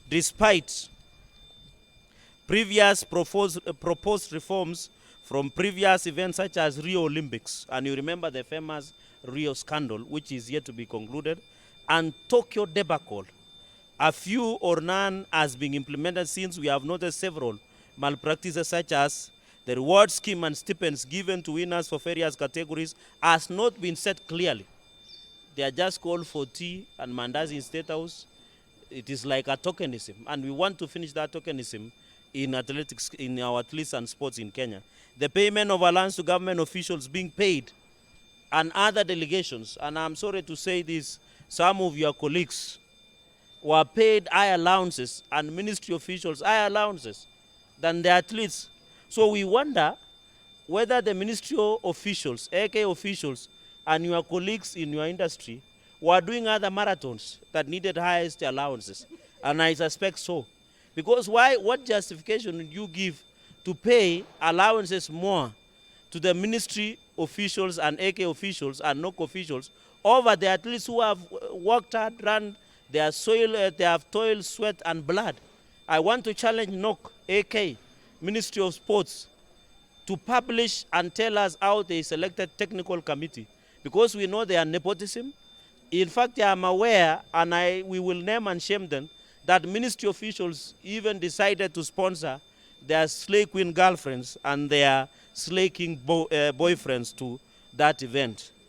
despite previous proposed reforms from previous events such as Rio Olympics, and you remember the famous Rio scandal, which is yet to be concluded, and Tokyo debacle. A few or none has been implemented since we have noticed several malpractices such as the reward scheme and stipends given to winners for various categories has not been set clearly. They are just called for tea and mandazi in State House. It is like a tokenism, and we want to finish that tokenism in athletics, in our athletes and sports in Kenya. The payment of allowance to government officials being paid and other delegations, and I'm sorry to say this, some of your colleagues were paid higher allowances and ministry officials higher allowances than the athletes. So we wonder whether the ministerial officials, AK officials, and your colleagues in your industry were doing other marathons that needed highest allowances. And I suspect so. Because what justification would you give to pay allowances more to the ministry officials and AK officials and NOC officials over the athletes who have worked hard, run their soil, they have toil, sweat, and blood? I want to challenge NOC, AK, Ministry of Sports, to publish and tell us how they selected technical committee, because we know they are nepotism. In fact, I am aware, and we will name and shame them, that ministry officials even decided to sponsor their slay queen girlfriends and their slay king boyfriends to that event.